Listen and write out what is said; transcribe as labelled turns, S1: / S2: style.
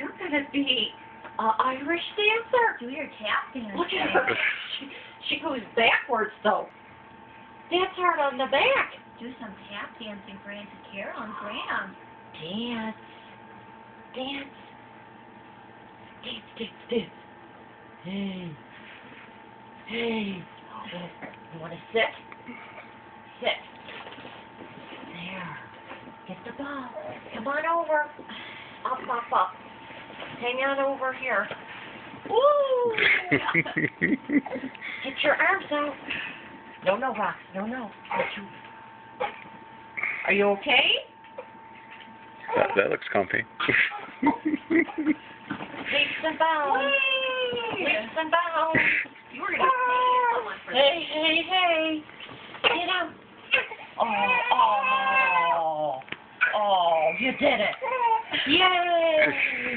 S1: you're gonna be an Irish dancer.
S2: Do your tap dance.
S1: Look at her. She goes backwards though. That's hard on the back.
S2: Do some tap dancing for Auntie Carol and Graham.
S1: Dance. Dance. Dance, dance, dance. Hey. Hey. You want to sit? Sit. There. Get the ball. Come on over. Up, up, up. Hang on over here. Woo! Get your arms out. No, no, Rox. No, no. Are you okay?
S3: That looks comfy.
S1: Leaps and bounds. Leaps and bounds.
S2: You were going to say someone for
S1: Hey, hey, hey. Get out. Oh, you did it. Yay.